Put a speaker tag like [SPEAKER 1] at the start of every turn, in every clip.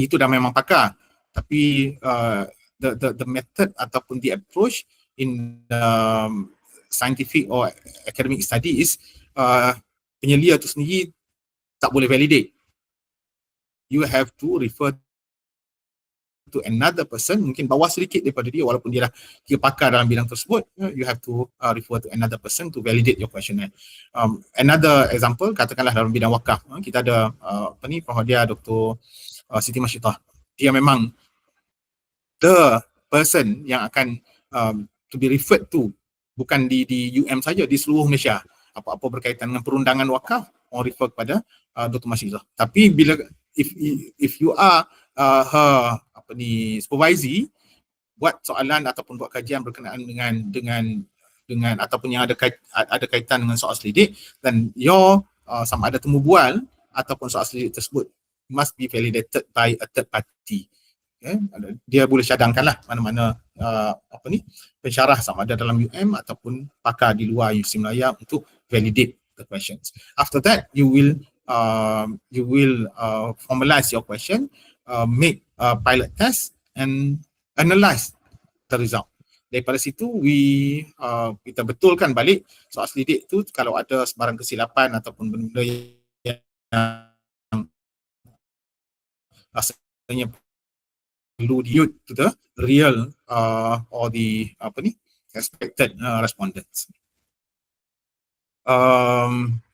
[SPEAKER 1] itu dah memang pakar. Tapi the method ataupun the approach in scientific or academic study is penyelia tu sendiri tak boleh validate. You have to refer to another person, mungkin bawah sedikit daripada dia walaupun dia dah pakar dalam bidang tersebut. You have to refer to another person to validate your questionnaire. Another example, katakanlah dalam bidang wakaf, kita ada Prof. Dr. Siti Masyitah. Dia memang the person yang akan to be referred to, bukan di UM saja, di seluruh Malaysia. Apa-apa berkaitan dengan perundangan wakaf, orang refer kepada Dr. Masyitah. Tapi bila if you are her supervisor, buat soalan ataupun buat kajian berkenaan dengan ataupun yang ada kaitan dengan soal selidik, dan your sama ada temu bual ataupun soal selidik tersebut must be validated by a third party. Dia boleh cadangkanlah mana-mana pensyarah sama ada dalam UM ataupun pakar di luar UC Melaya untuk validate the questions. After that, you will formalize your question, make a pilot test and analyze the result. Daripada situ kita betulkan balik soal selidik tu kalau ada sebarang kesilapan ataupun benda yang rasanya perlu diut to the real or the expected respondents.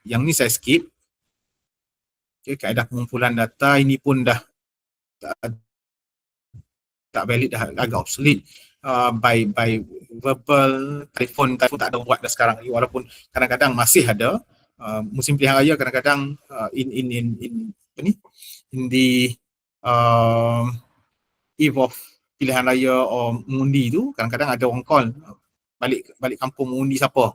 [SPEAKER 1] Yang ni saya skip. Kaedah pengumpulan data ini pun dah tak valid, dah agak obsolete. By verbal, telefon tak ada buat dah sekarang ni, walaupun kadang-kadang masih ada. Musim pilihan raya kadang-kadang in the eve of pilihan raya or mengundi tu, kadang-kadang ada orang call balik kampung mengundi siapa.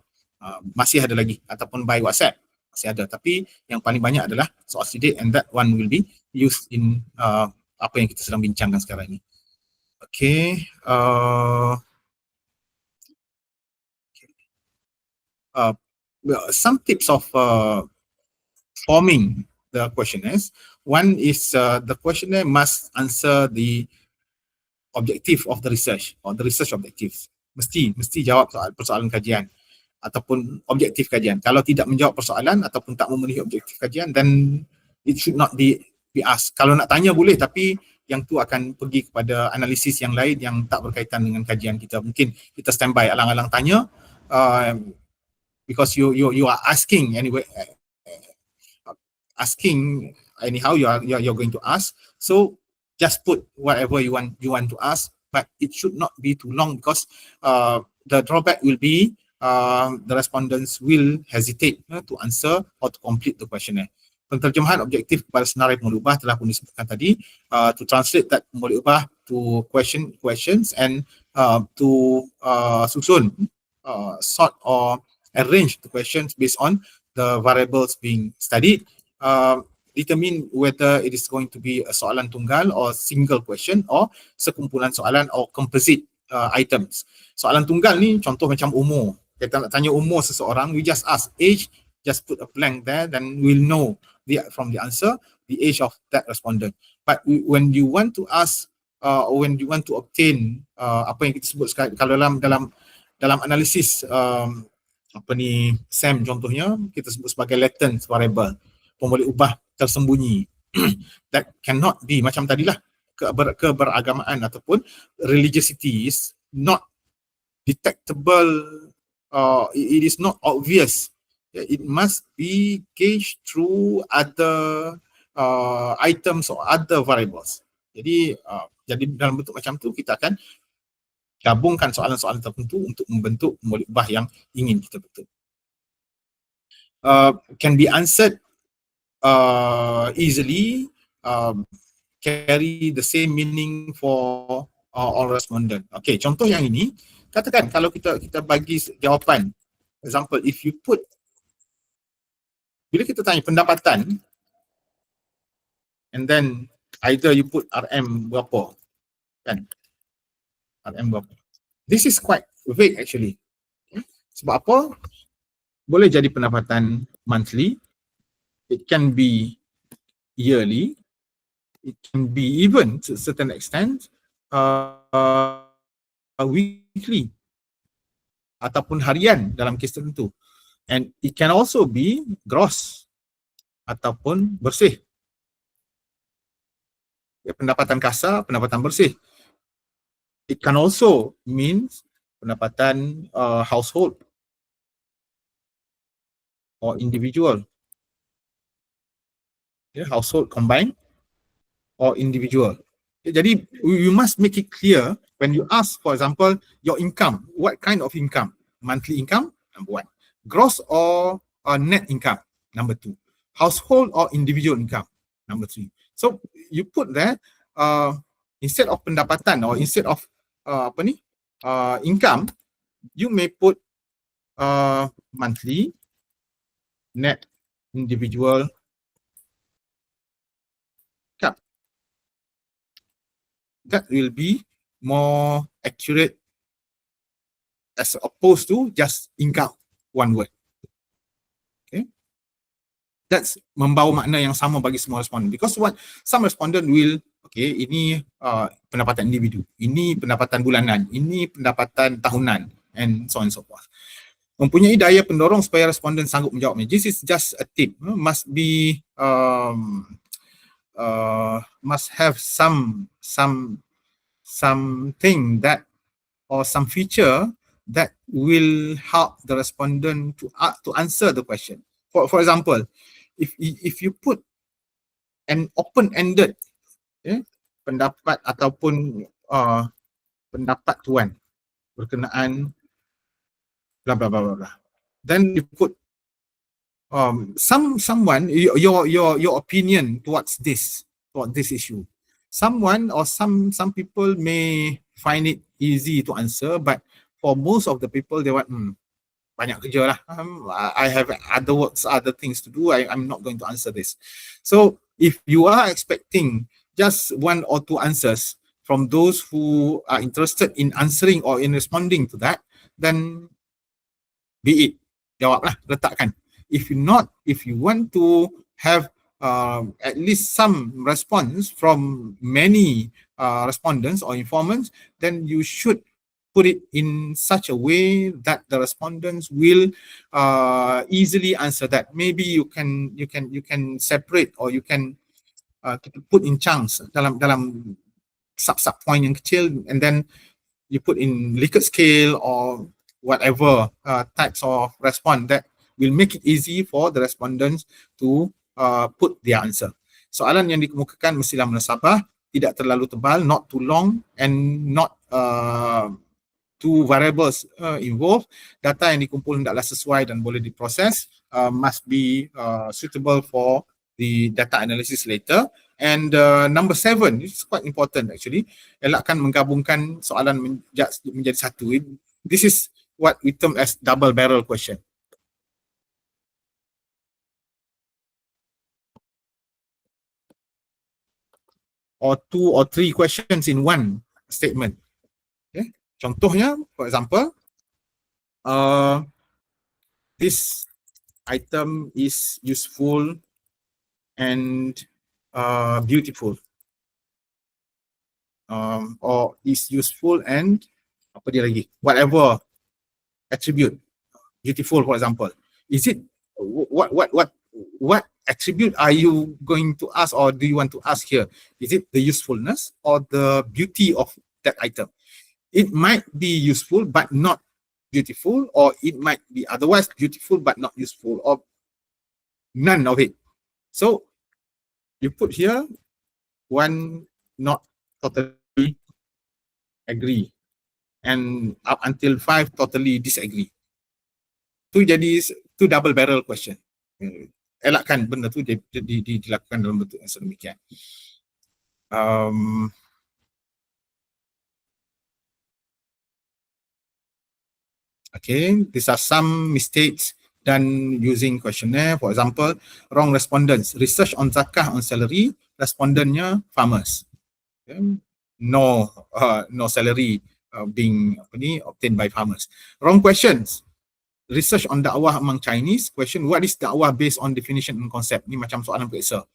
[SPEAKER 1] Masih ada lagi, ataupun by WhatsApp masih ada, tapi yang paling banyak adalah soal selidik, and that one will be used in apa yang kita sedang bincangkan sekarang ini. Okay. Some tips of forming the questionnaires. One is the questionnaire must answer the objective of the research or the research objectives. Mesti jawab persoalan kajian ataupun objektif kajian. Kalau tidak menjawab persoalan ataupun tak memenuhi objektif kajian, then it should not be asked. Kalau nak tanya boleh, tapi yang tu akan pergi kepada analisis yang lain yang tak berkaitan dengan kajian kita. Mungkin kita standby alang-alang tanya because you are asking anyway, asking anyhow, you're going to ask. So just put whatever you want to ask, but it should not be too long, because the drawback will be the respondents will hesitate to answer or to complete the questionnaire. Penterjemahan objektif kepada senarai pemulih ubah telah pun disebutkan tadi, to translate that pemulih ubah to questions and to susun, sort or arrange the questions based on the variables being studied, determine whether it is going to be a soalan tunggal or single question or sekumpulan soalan or composite items. Soalan tunggal ni contoh macam umur. Kita nak tanya umur seseorang, we just ask age, just put a blank there, then we'll know from the answer the age of that respondent. But when you want to ask when you want to obtain apa yang kita sebut sekarang, kalau dalam analisis SAM contohnya, kita sebut sebagai latent variable, pemboleh ubah tersembunyi. That cannot be, macam tadilah, keberagamaan ataupun religiosity is not detectable, it is not obvious. It must be gauged through other items or other variables. Jadi dalam bentuk macam tu kita akan gabungkan soalan-soalan tertentu untuk membentuk pemboleh ubah yang ingin kita bentuk. Can be answered easily, carry the same meaning for all respondent. Okay, contoh yang ini, katakan kalau kita bagi jawapan, example, if you put, bila kita tanya pendapatan, and then either you put RM berapa, kan? RM berapa. This is quite vague actually. Sebab apa? Boleh jadi pendapatan monthly, it can be yearly, It can be even to a certain extent weekly ataupun harian dalam kes tertentu. And it can also be gross ataupun bersih. Pendapatan kasar, pendapatan bersih. It can also mean pendapatan household or individual. Household combined or individual. Jadi you must make it clear when you ask, for example, your income, what kind of income? Monthly income, number one. Gross or net income, number two. Household or individual income, number three. So you put that instead of pendapatan or instead of income, you may put monthly, net, individual income. That will be more accurate as opposed to just income, one word. Okay, that's membawa makna yang sama bagi semua responden, because what some respondent will, okay, ini pendapatan individu, ini pendapatan bulanan, ini pendapatan tahunan, and so on and so forth. Mempunyai daya pendorong supaya responden sanggup menjawabnya. This is just a tip. Must be must have something that or some feature that will help the respondent to answer the question. For example, if you put an open-ended pendapat ataupun pendapat tuan berkenaan blah blah blah blah, then you put someone your opinion towards this issue. Someone or some people may find it easy to answer, but for most of the people they want banyak kerja lah. I have other things to do. I'm not going to answer this. So if you are expecting just one or two answers from those who are interested in answering or in responding to that, then be it, jawablah, letakkan. If you want to have at least some response from many respondents or informants, then you should put it in such a way that the respondents will easily answer that. Maybe you can separate, or you can put in chunks dalam sub point yang kecil, and then you put in Likert scale or whatever types of response that will make it easy for the respondents to put their answer. Soalan yang dikemukakan mestilah munasabah, tidak terlalu tebal, not too long, and not two variables involved. Data yang dikumpul hendaklah sesuai dan boleh diproses, must be suitable for the data analysis later. And number 7, this is quite important actually, elakkan menggabungkan soalan menjadi satu. This is what we term as double barrel question. Or 2 or 3 questions in one statement. Okay. Contohnya, for example, this item is useful and beautiful, or is useful and apa dia lagi, whatever attribute, beautiful for example. Is it what attribute are you going to ask, or do you want to ask here? Is it the usefulness or the beauty of that item? It might be useful but not beautiful, or it might be otherwise beautiful but not useful, or none of it. So you put here 1 not totally agree, and up until 5 totally disagree. Tu double barrel question. Elakkan benda tu dilakukan dalam bentuk yang sedemikian. Okay, these are some mistakes done using questionnaire. For example, wrong respondents. Research on zakah on salary, respondennya farmers. Okay. No salary being obtained by farmers. Wrong questions. Research on dakwah among Chinese. Question, what is dakwah based on definition and concept? Ni macam soalan periksa.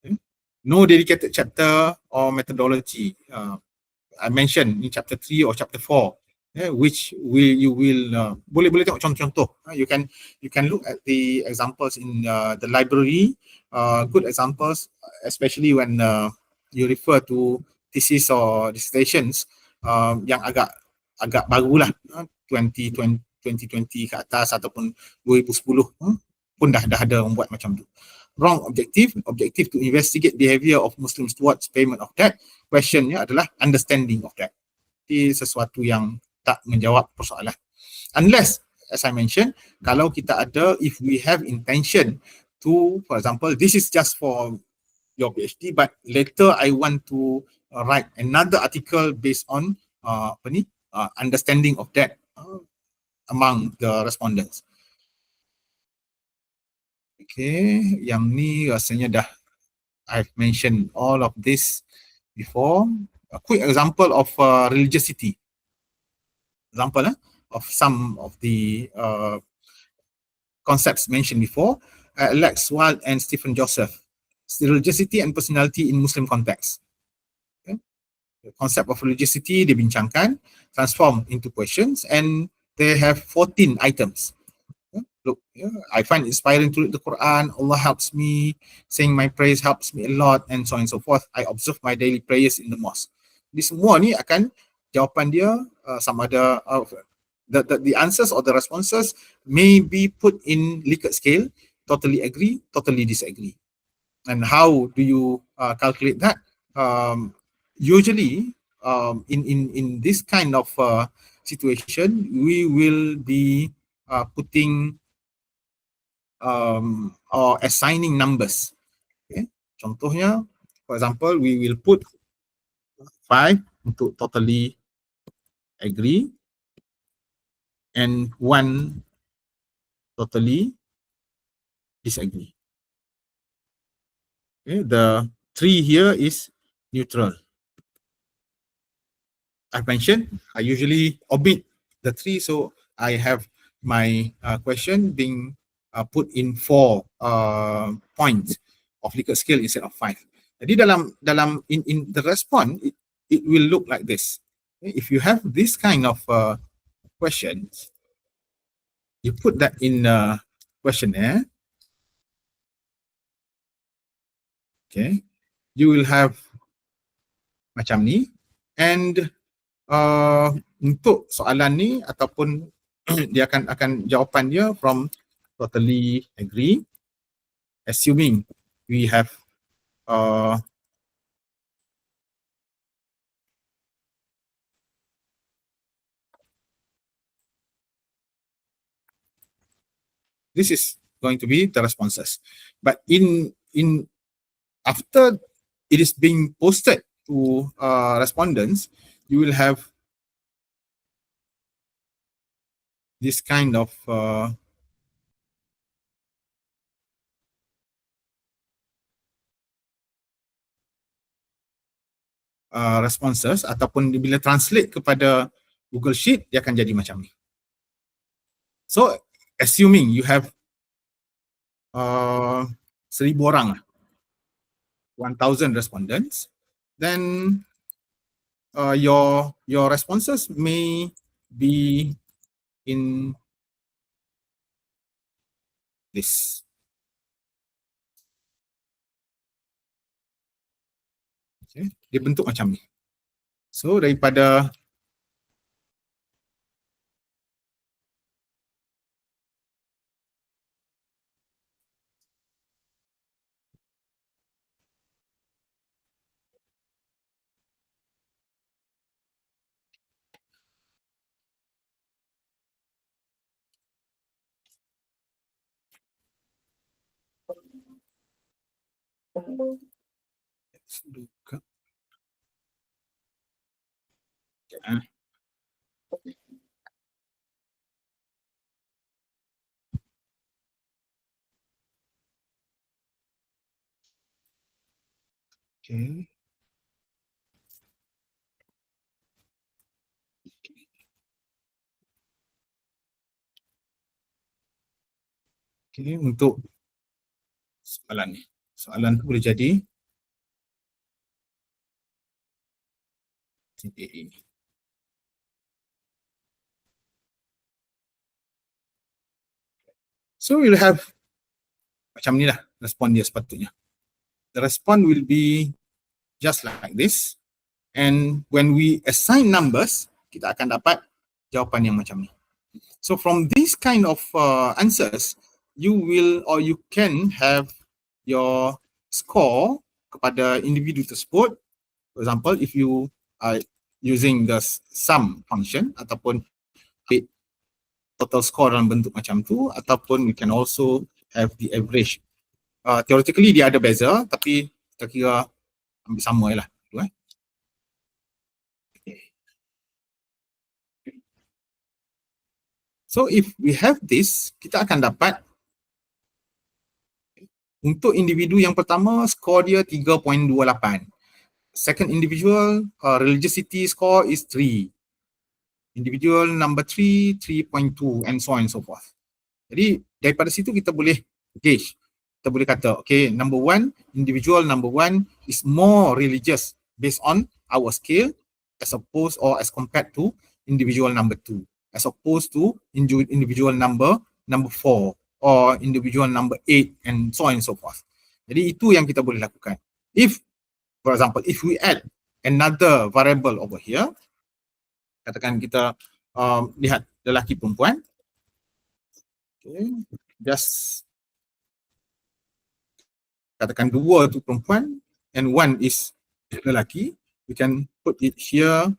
[SPEAKER 1] Okay. No dedicated chapter or methodology. I mentioned in chapter 3 or chapter 4, which will you will boleh tengok contoh-contoh. You can look at the examples in the library, good examples, especially when you refer to thesis or dissertations yang agak barulah, 2020 ke atas ataupun 2010 pun dah ada membuat macam tu. Wrong objective to investigate behavior of Muslims towards payment of debt. Questionnya adalah understanding of debt. Ini sesuatu yang tak menjawab persoalan. Unless, as I mentioned, kalau kita ada, if we have intention to, for example, this is just for your PhD, but later I want to write another article based on understanding of debt among the respondents. Okay, yang ni rasanya dah I've mentioned all of this before. A quick example of religiosity. Example of some of the concepts mentioned before. Alex Wild and Stephen Joseph. Religiosity and personality in Muslim context. Okay. The concept of religiosity dibincangkan, transform into questions, and they have 14 items. Look, I find it inspiring to read the Quran. Allah helps me. Saying my prayers helps me a lot, and so on and so forth. I observe my daily prayers in the mosque. Di semua ni akan jawapan dia sama ada the answers or the responses may be put in Likert scale. Totally agree, totally disagree. And how do you calculate that? Usually, in this kind of situation, we will be putting or assigning numbers. Okay. Contohnya, for example, we will put 5 untuk totally agree and 1 totally disagree. Okay. The 3 here is neutral. I mentioned I usually omit the 3, so I have my question being put in 4 points of Likert scale instead of 5. Jadi dalam in the response, it will look like this. Okay? If you have this kind of questions, you put that in a questionnaire. Okay, you will have macam ni, and untuk soalan ni ataupun dia akan jawapan dia from totally agree, assuming we have this is going to be the responses. But in after it is being posted to respondents, you will have this kind of responses, ataupun bila translate kepada Google Sheet, dia akan jadi macam ni. So, assuming you have 1,000 orang, 1,000 respondents, then your responses may be in this. Okay. Dia bentuk macam ni. So daripada buka. Okay. Okay, untuk soalan ni. Soalan tu boleh jadi ini. So we'll have macam ni lah respon dia sepatutnya. The response will be just like this, and when we assign numbers, kita akan dapat jawapan yang macam ni. So from this kind of answers, you will or you can have your score kepada individu tersebut. For example, if you are using the sum function ataupun total score dalam bentuk macam tu, ataupun we can also have the average. Theoretically dia ada beza, tapi kita kira ambil sama je lah. So if we have this, kita akan dapat untuk individu yang pertama skor dia 3.28. Second individual religiosity score is 3. Individual number 3, 3.2 and so on and so forth. Jadi daripada situ kita boleh gauge. Kita boleh kata, okay, individual number one is more religious based on our scale as opposed or as compared to individual number 2, as opposed to individual number 4 or individual number 8 and so on and so forth. Jadi itu yang kita boleh lakukan. If, for example, if we add another variable over here, katakan kita lihat lelaki perempuan, okay, just katakan 2 tu perempuan and 1 is lelaki, we can put it here.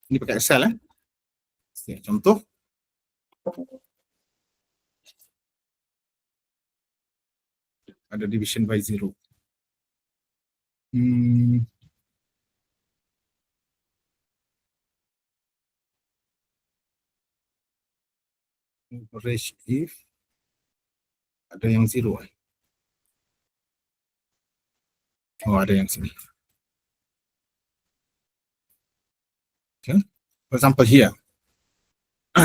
[SPEAKER 1] Ini pakai Excel okay, contoh. Ada division by 0. Average if ada yang 0 Oh, ada yang sini. Okay. For example here,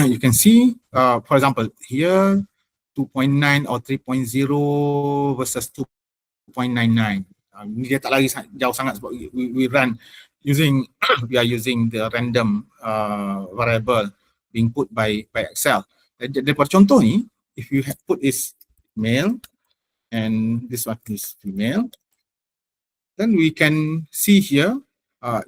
[SPEAKER 1] you can see, for example here, 2.9 or 3.0 versus 2.99. Ini dia tak lari jauh sangat sebab we run using we are using the random variable being put by Excel. Daripada contoh ni, if you put is male and this one is female, then we can see here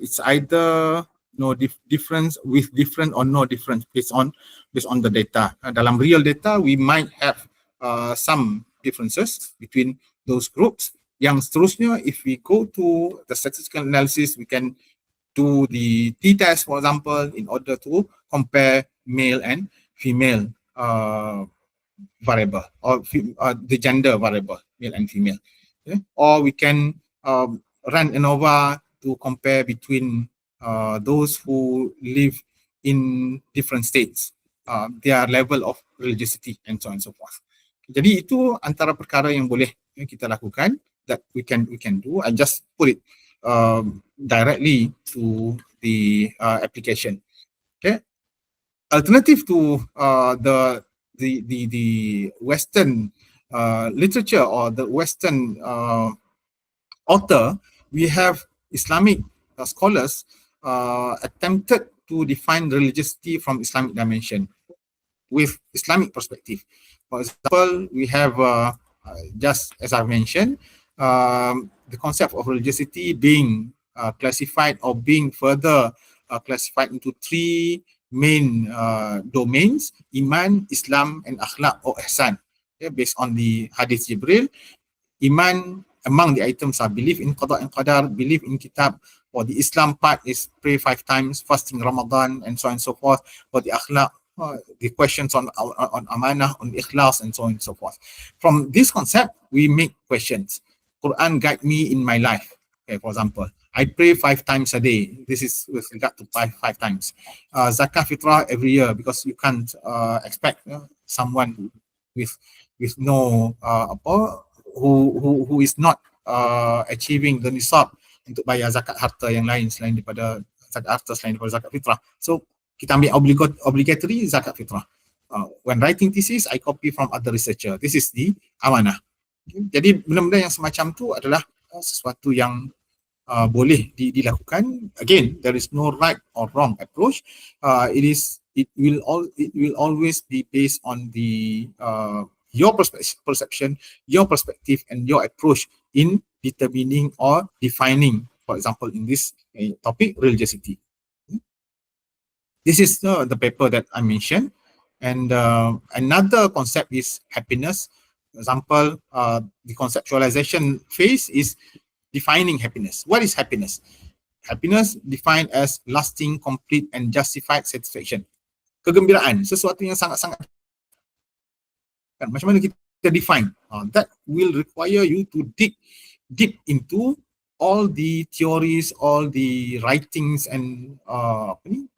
[SPEAKER 1] it's either no difference with different or no difference based on the data. Dalam real data we might have some differences between those groups. Yang seterusnya, if we go to the statistical analysis, we can do the t-test, for example, in order to compare male and female variable or the gender variable, male and female. Okay? Or we can run ANOVA to compare between those who live in different states, their level of religiosity and so on and so forth. Jadi itu antara perkara yang boleh kita lakukan, that we can do. I just put it directly to the application. Okay. Alternative to the Western literature or the Western author, we have Islamic scholars attempted to define religiosity from Islamic dimension with Islamic perspective. For example, we have just as I mentioned, the concept of religiosity being classified or being further classified into 3 main domains: Iman, Islam, and Akhlaq or Ihsan. Okay, based on the Hadith Jibril, Iman, among the items are belief in Qada and Qadar, belief in Kitab. For the Islam part is pray 5 times, fasting Ramadan, and so on and so forth. For the Akhlaq, the questions on amanah, on ikhlas, and so on and so forth. From this concept, we make questions. Quran guide me in my life. Okay, for example, I pray 5 times a day. This is with regard to five times. Zakat fitrah every year, because you can't expect someone with no who is not achieving the nisab untuk bayar zakat harta yang lain selain daripada zakat harta, selain daripada zakat fitrah. So kita ambil obligatory zakat fitrah. When writing thesis, I copy from other researcher. This is the amanah. Jadi benda-benda yang semacam tu adalah sesuatu yang boleh dilakukan. Again, there is no right or wrong approach. It will always be based on the your perception, your perspective, and your approach in determining or defining, for example, in this topic, religiosity. This is the paper that I mentioned. And another concept is happiness. For example, the conceptualization phase is defining happiness. What is happiness? Happiness defined as lasting, complete, and justified satisfaction. Kegembiraan, sesuatu yang sangat-sangat. Macam mana kita define? That will require you to dig deep into all the theories, all the writings and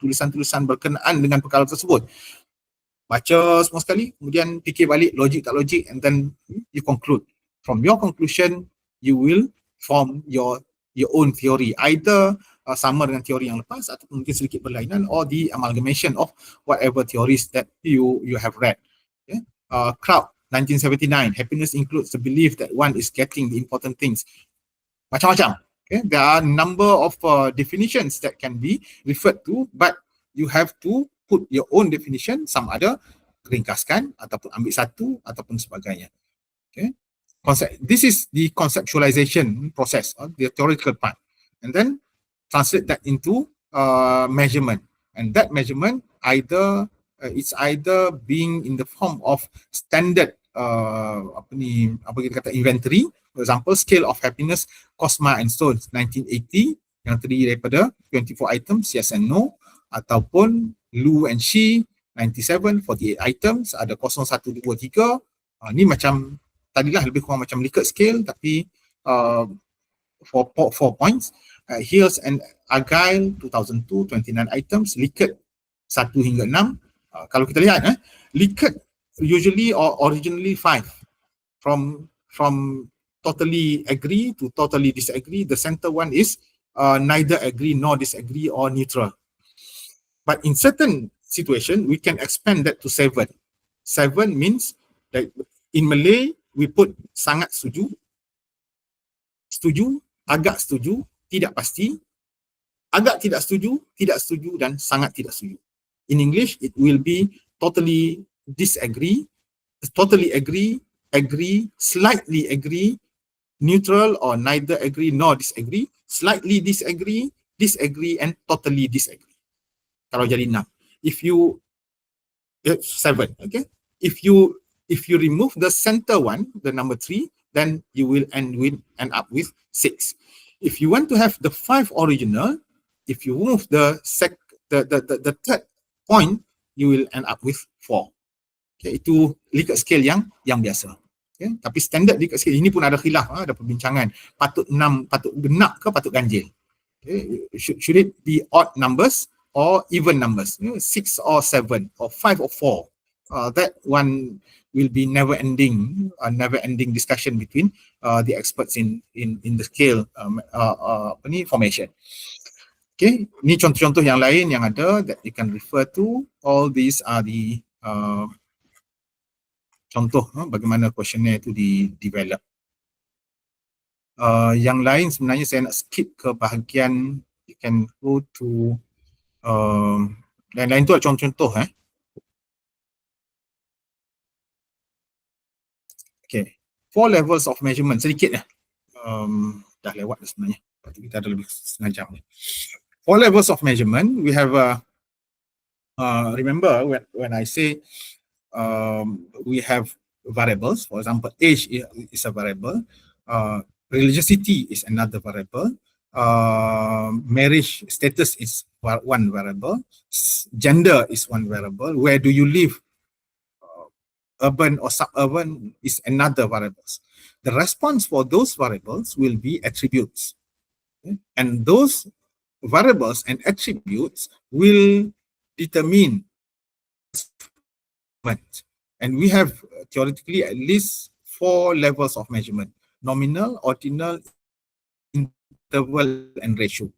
[SPEAKER 1] tulisan-tulisan berkenaan dengan perkara tersebut. Baca semua sekali, kemudian fikir balik logik tak logik, and then you conclude. From your conclusion, you will form your own theory, either sama dengan teori yang lepas atau mungkin sedikit berlainan, or the amalgamation of whatever theories that you have read. Okay? Kraut, 1979, happiness includes the belief that one is getting the important things. Macam-macam. Okay? There are a number of definitions that can be referred to, but you have to put your own definition. Some ada ringkaskan ataupun ambil satu ataupun sebagainya. Okay? This is the conceptualization process, the theoretical part, and then translate that into measurement. And that measurement it's either being in the form of standard apa kita kata inventory. For example, Scale of Happiness, Cosma and Stones, 1980, yang terdiri daripada 24 items, yes and no, ataupun Lu and Shi, 97, 48 items, ada 0, 1, 2, 3. Ni macam tadilah lebih kurang macam Likert scale, tapi 4 points. Hills and Argyle, 2002, 29 items, Likert 1 hingga 6. Kalau kita lihat, Likert usually or originally 5. From totally agree to totally disagree. The center one is neither agree nor disagree or neutral. But in certain situation, we can expand that to 7. 7 means that in Malay, we put sangat setuju, setuju, agak setuju, tidak pasti, agak tidak setuju dan sangat tidak setuju. In English, it will be totally disagree, totally agree, agree, slightly agree, neutral or neither agree nor disagree, slightly disagree, disagree, and totally disagree. Kalau jadi 6. If you 7, okay? If you remove the center one, the number 3, then you will end up with 6. If you want to have the 5 original, if you move the third point, you will end up with 4. Okay, itu Likert scale yang biasa. Okay? Tapi standard Likert scale ini pun ada khilaf, ada perbincangan. Patut 6, patut genap ke patut ganjil? Okay? Should it be odd numbers or even numbers? 6 or 7 or 5 or 4? That one will be never ending discussion between the experts in the scale formation. Okay, ni contoh-contoh yang lain yang ada that you can refer to. All these are the contoh bagaimana questionnaire itu develop. Yang lain sebenarnya saya nak skip ke bahagian, you can go to lain-lain tu ada contoh-contoh. Okay, 4 levels of measurement, sedikit dah lewat sebenarnya, kita ada lebih setengah jam. 4 levels of measurement, we have remember when I say we have variables, for example, age is a variable, religiosity is another variable, marriage status is one variable, gender is one variable, where do you live, urban or suburban is another variables. The response for those variables will be attributes. Okay? And those variables and attributes will determine. And we have theoretically at least 4 levels of measurement. nominal, ordinal, interval, and ratio.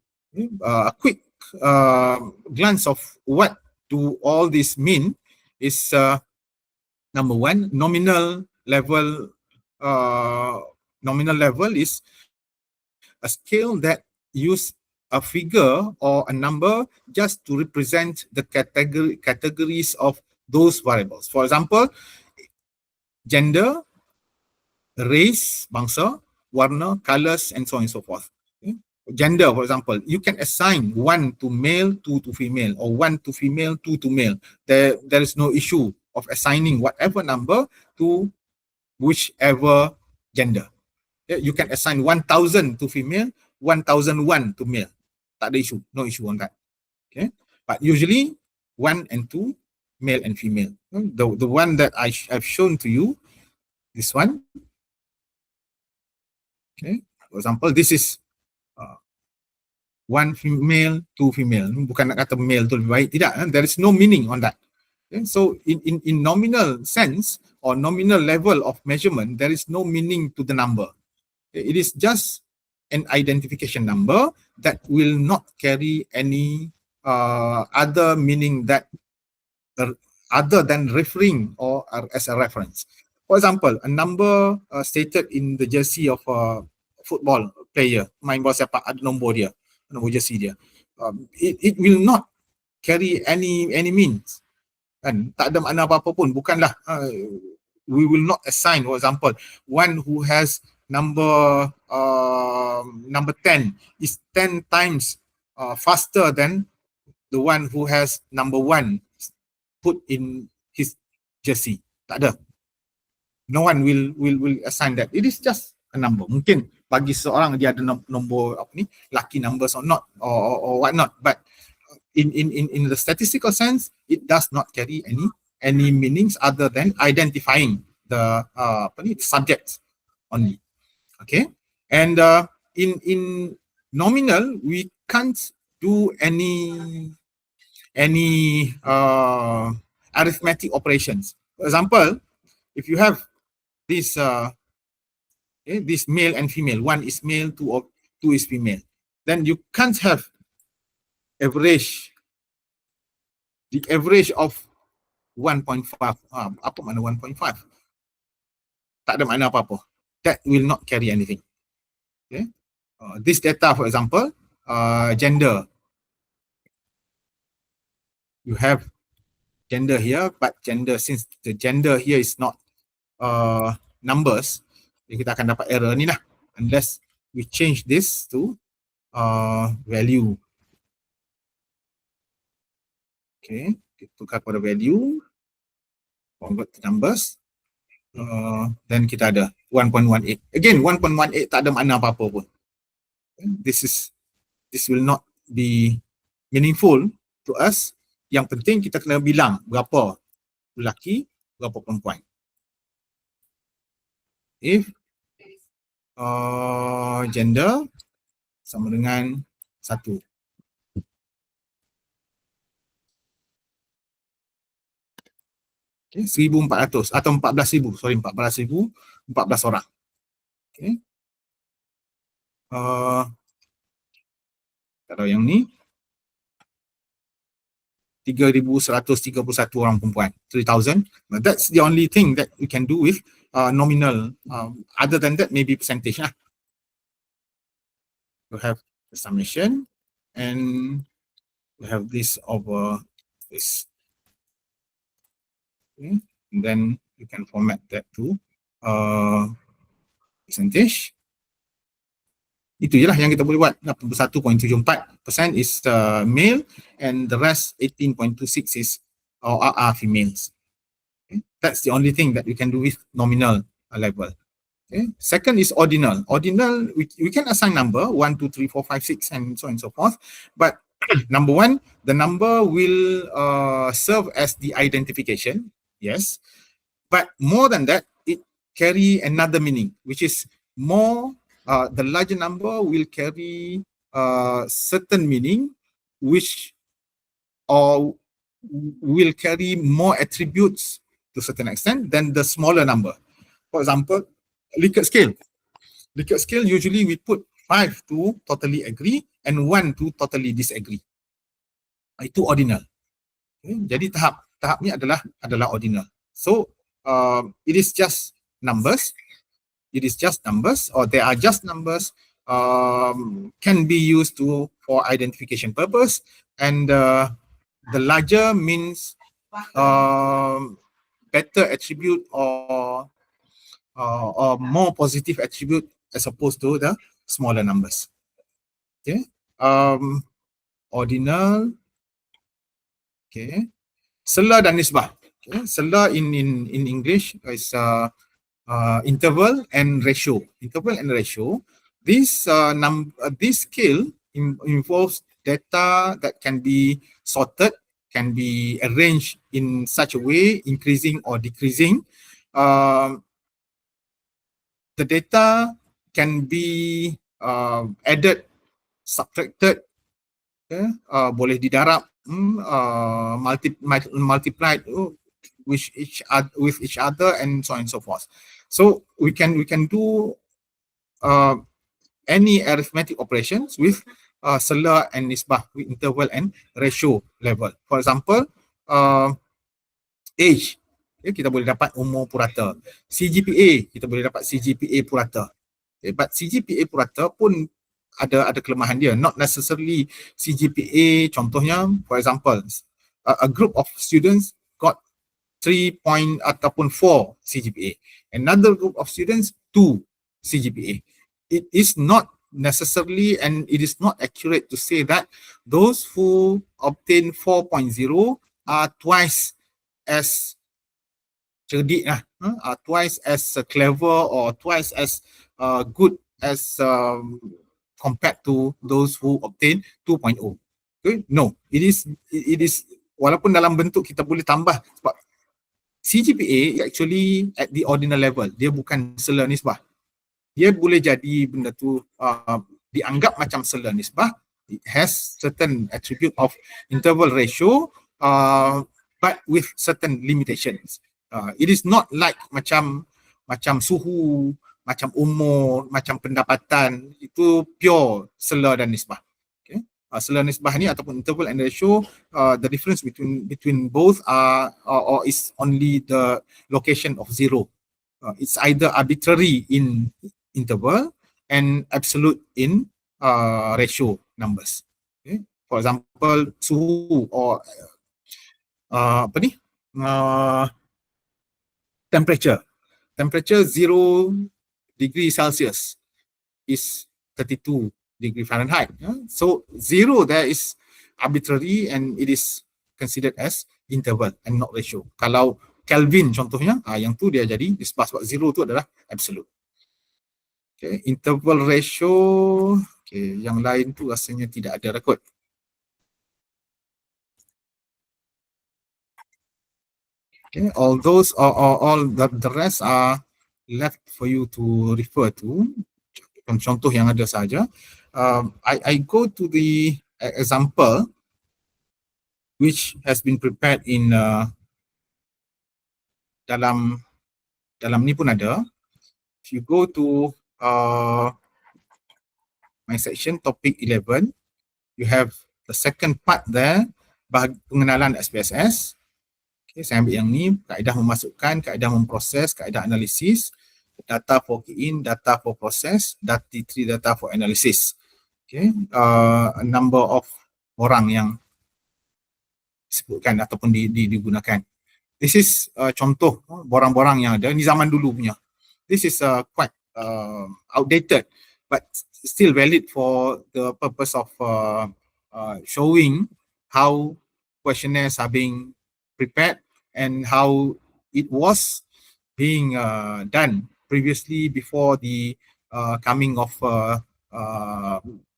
[SPEAKER 1] A quick glance of what do all this mean is number one, nominal level. Nominal level is a scale that use a figure or a number just to represent the categories of those variables. For example, gender, race, bangsa, warna, colors, and so on and so forth. Gender, for example, you can assign 1 to male, 2 to female, or 1 to female, 2 to male. There is no issue of assigning whatever number to whichever gender. You can assign 1,000 to female, 1,001 to male. Tak ada issue, no issue on that. Okay, but usually 1 and 2, male and female. The one that I've shown to you, this one. Okay, for example, this is 1 female, 2 female. Bukan nak kata male tu lebih baik, tidak. There is no meaning on that. Okay? So in nominal sense or nominal level of measurement, there is no meaning to the number. It is just an identification number that will not carry any other meaning that other than referring or as a reference. For example, a number stated in the jersey of a football player, main bola sepak, ada nombor dia, nombor jersey dia. It will not carry any means. Kan? Tak ada makna apa-apa pun. Bukanlah we will not assign, for example, one who has number 10 is 10 times faster than the one who has number 1 put in his jersey. Tak ada. No one will assign that. It is just a number. Mungkin bagi seorang dia ada nombor apa ni, lucky numbers or not, or what not. But in the statistical sense, it does not carry any meanings other than identifying the subjects only. Okay, and in nominal we can't do any arithmetic operations. For example, if you have this this male and female, 1 is male, 2 is female, then you can't have average, the average of 1.5. Apa makna 1.5? Tak ada makna apa-apa. That will not carry anything. Okay. This data, for example, gender. You have gender here, but gender, since the gender here is not numbers, kita akan dapat error ni lah, unless we change this to value. Okay, kita tukar kepada value, convert to numbers, then kita ada 1.18. Again, 1.18 tak ada makna apa-apa pun. This will not be meaningful to us. Yang penting kita kena bilang berapa lelaki, berapa perempuan. If gender sama dengan 1. Okay, 1,400 atau 14,000, sorry, 14,000, 14 orang. Okay. Kalau yang ni 3,131 orang perempuan, 3,000. That's the only thing that we can do with nominal. Other than that, maybe percentage lah. We have the summation, and we have this over this. Okay. And then you can format that to percentage. Itu je lah yang kita boleh buat. 81.74% is male, and the rest 18.26 is are females. Okay. That's the only thing that we can do with nominal level. Okay. Second is ordinal. Ordinal, we can assign number 1, 2, 3, 4, 5, 6, and so on and so forth. But number one, the number will serve as the identification. Yes. But more than that, it carry another meaning, which is more. The larger number will carry certain meaning, which will carry more attributes to a certain extent than the smaller number. For example, Likert scale. Likert scale usually we put 5 to totally agree and 1 to totally disagree. Itu ordinal. Okay. Jadi tahap ni adalah ordinal. So it is just numbers. It is just numbers, or they are just numbers. Can be used for identification purpose, and the larger means better attribute or more positive attribute as opposed to the smaller numbers. Okay. Ordinal. Okay. Sela dan nisbah. Okay. Sela in English is interval and ratio. Interval and ratio. This scale involves data that can be sorted, can be arranged in such a way, increasing or decreasing. The data can be added, subtracted, boleh didarab, multiplied with each other, and so on and so forth. So we can do any arithmetic operations with sela and nisbah, with interval and ratio level. For example, age, kita boleh dapat umur purata. CGPA, kita boleh dapat CGPA purata. But CGPA purata pun ada kelemahan dia. Not necessarily CGPA, contohnya, for example, a group of students got 3 point ataupun 4 CGPA. Another group of students 2 CGPA. It is not necessarily, and it is not accurate to say that those who obtain 4.0 are twice as cerdik lah, twice as clever or twice as good as compared to those who obtain 2.0. Okay? No, it is walaupun dalam bentuk kita boleh tambah, sebab CGPA actually at the ordinal level, dia bukan sela nisbah. Dia boleh jadi benda tu dianggap macam sela nisbah. It has certain attribute of interval ratio, but with certain limitations. It is not like macam suhu, macam umur, macam pendapatan, itu pure sela dan nisbah. Okay. Sela nisbah ni ataupun interval and ratio, the difference between both are or is only the location of zero. It's either arbitrary in interval and absolute in ratio numbers. Okay. For example, suhu or temperature 0 degree Celsius is 32 degree Fahrenheit. So 0 there is arbitrary and it is considered as interval and not ratio. Kalau Kelvin contohnya, yang tu dia jadi nisbah, sebab 0 tu adalah absolute. Okay, interval ratio, okay, yang lain tu rasanya tidak ada rekod. Okay, all those all the rest are left for you to refer to. Contoh yang ada saja. I go to the example which has been prepared in dalam ni pun ada. If you go to my section topic 11, you have the second part there, pengenalan SPSS. Okay, saya ambil yang ni, kaedah memasukkan, kaedah memproses, kaedah analisis, data for key in, data for process, data for analysis. Okay, a number of orang yang disebutkan ataupun digunakan. This is contoh borang-borang yang ada, ni zaman dulu punya. This is quite outdated but still valid for the purpose of showing how questionnaires are being prepared and how it was being done previously before the coming of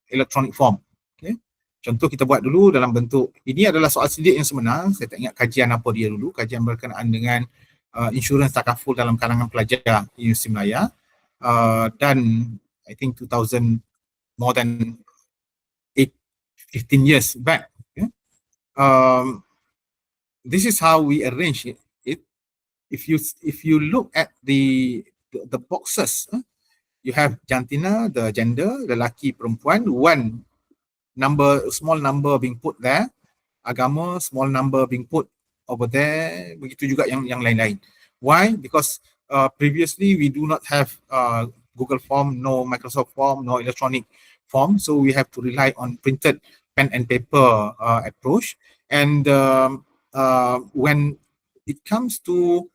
[SPEAKER 1] electronic form. Okay. Contoh kita buat dulu dalam bentuk, ini adalah soal sidik yang sebenar. Saya tak ingat kajian apa dia dulu, kajian berkenaan dengan insurans takaful dalam kalangan pelajar Universiti Malaya, dan I think 2000, more than 15 years back. Okay. This is how we arrange it. If you look at the boxes, you have jantina, the gender, lelaki, perempuan, one number, small number being put there, agama, small number being put over there, begitu juga yang lain-lain. Why? Because previously we do not have Google Form, no Microsoft Form, no electronic form, so we have to rely on printed pen and paper approach. And when it comes to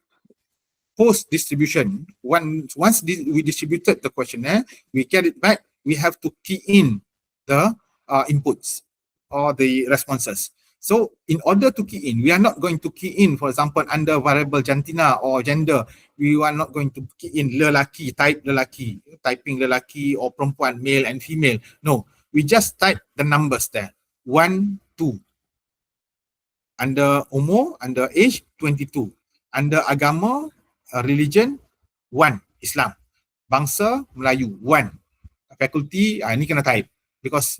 [SPEAKER 1] post distribution, once we distributed the questionnaire, we get it back, we have to key in the inputs or the responses. So in order to key in, we are not going to key in, for example, under variable jantina or gender, we are not going to key in lelaki, typing lelaki or perempuan, male and female. No, we just type the numbers there, 1, 2. Under umur, under age, 22. Under agama, religion, 1, Islam. Bangsa, Melayu, 1. Fakulti, ini kena type. Because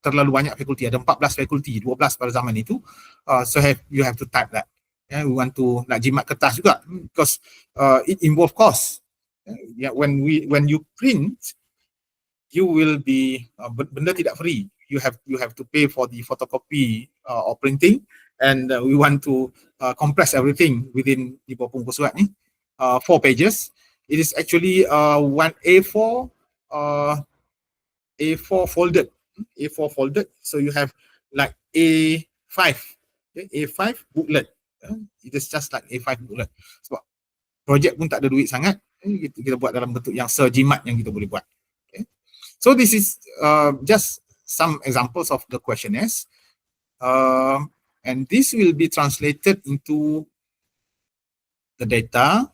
[SPEAKER 1] terlalu banyak fakulti, ada 14 fakulti, 12 pada zaman itu. So you have to type that. We want to nak jimat kertas juga, because it involve cost. When you print, you will be, benda tidak free. You have to pay for the photocopy or printing, and we want to compress everything within di bawah pungkus surat ni, 4 pages. It is actually one A4 folded, so you have like A5, okay? A5 booklet. It is just like A5 booklet. Sebab projek pun tak ada duit sangat, kita buat dalam bentuk yang sejimat yang kita boleh buat. Okay? So this is just some examples of the questionnaires, and this will be translated into the data.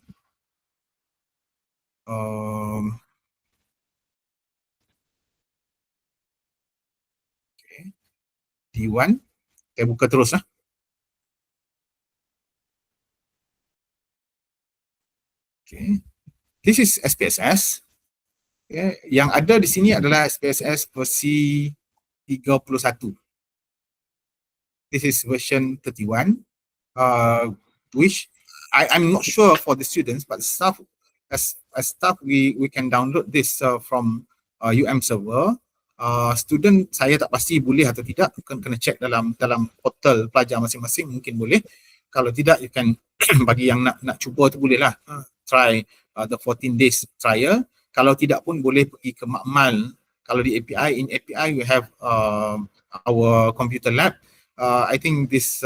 [SPEAKER 1] D1, saya buka terus lah. Okay. This is SPSS. Okay. Yang ada di sini adalah SPSS versi 31. This is version 31, which I'm not sure for the students, but staff, as staff, we can download this from UM server. Student saya tak pasti boleh atau tidak, kena check dalam portal pelajar masing-masing, mungkin boleh. Kalau tidak, you can bagi yang nak cuba tu boleh lah, try the 14 days trial. Kalau tidak pun boleh pergi ke Makmal. Kalau di API, in API we have our computer lab. I think this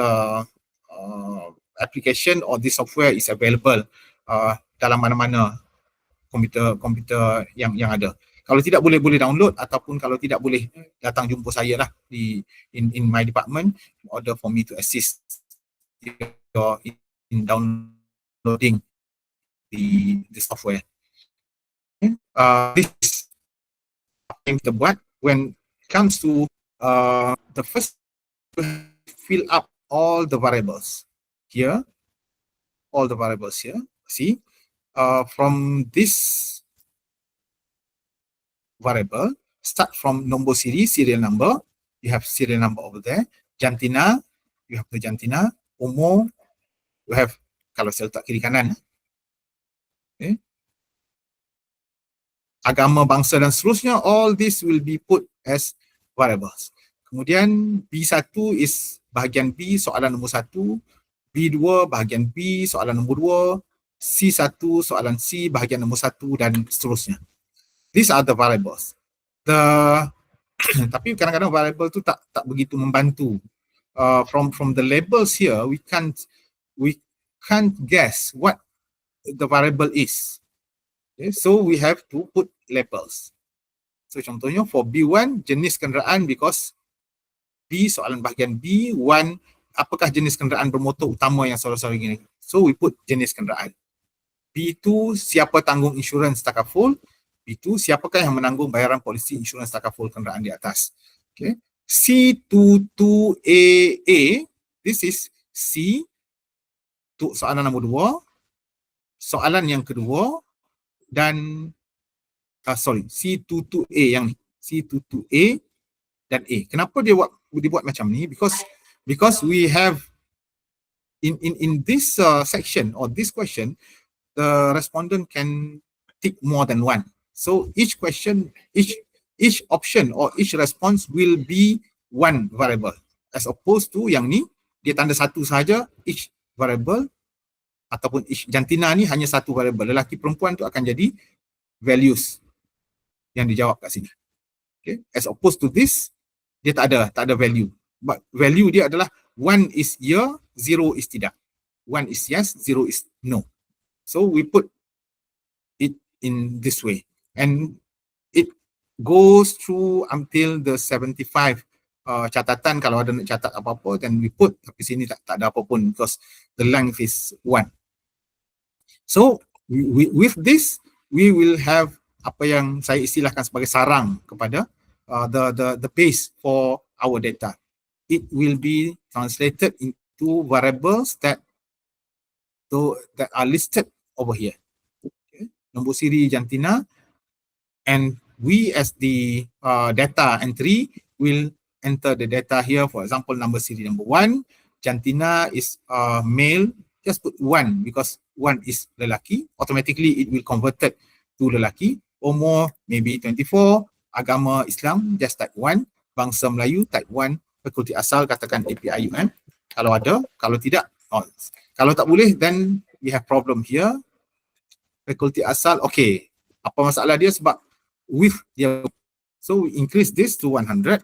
[SPEAKER 1] application or this software is available dalam mana-mana komputer yang ada. Kalau tidak boleh download, ataupun kalau tidak boleh datang jumpa saya lah in my department in order for me to assist in downloading the software. This is apa yang kita buat when it comes to the first, fill up all the variables here, see, from this variable, start from nombor siri, serial number, you have serial number over there. Jantina, you have the jantina. Umur, you have, kalau saya letak kiri kanan, okay. Agama, bangsa dan seterusnya, all this will be put as variables. Kemudian B1 is bahagian B, soalan nombor 1. B2 bahagian B, soalan nombor 2. C1 soalan C, bahagian nombor 1, dan seterusnya. These are the variables. Tapi kadang-kadang variable tu tak begitu membantu. From the labels here, we can't guess what the variable is. Okay, so we have to put labels. So contohnya for B1, jenis kenderaan, because B soalan bahagian B1, apakah jenis kenderaan bermotor utama yang soal-soal gini. So we put jenis kenderaan. B2, siapa tanggung insurans takaful. B2, siapakah yang menanggung bayaran polisi insurans takaful kenderaan di atas. Okay. C22AA, this is C, soalan nombor 2, soalan yang kedua, dan C22A yang ni, C22A dan A. Kenapa dia dibuat macam ni? Because we have in this section or this question, the respondent can tick more than one. So each question, each option or each response will be one variable, as opposed to yang ni dia tanda satu saja, each variable ataupun each jantina ni hanya satu variable. Lelaki perempuan tu akan jadi values yang dijawab kat sini. Okay, as opposed to this, dia tak ada value. But value dia adalah 1 is ya, 0 is tidak. 1 is yes, 0 is no. So we put it in this way, and it goes through until the 75 catatan. Kalau ada nak catat apa-apa, then we put. Tapi sini tak ada apa pun, because the length is 1. So with this, we will have apa yang saya istilahkan sebagai sarang kepada the base for our data. It will be translated into variables that are listed over here. Okay. Nombor siri jantina, and we as the data entry will enter the data here. For example, number siri number 1, jantina is male, just put 1 because 1 is lelaki. Automatically it will convert it to lelaki. Umur maybe 24, agama Islam, just type 1, bangsa Melayu type 1, fakulti asal katakan APIUM kalau ada, kalau tidak, kalau tak boleh, then we have problem here. Fakulti asal, okay, apa masalah dia? Sebab width dia, so we increase this to 100,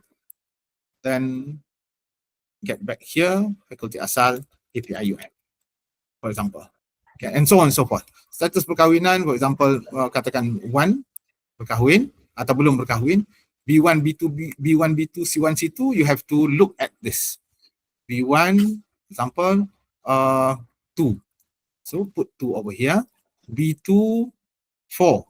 [SPEAKER 1] then get back here, fakulti asal APIUM, for example. Okay, and so on and so forth. Status perkahwinan, for example, katakan 1 berkahwin atau belum berkahwin, B1, B2, B1, B2, C1, C2, you have to look at this. B1, example, 2. So put 2 over here. B2, 4.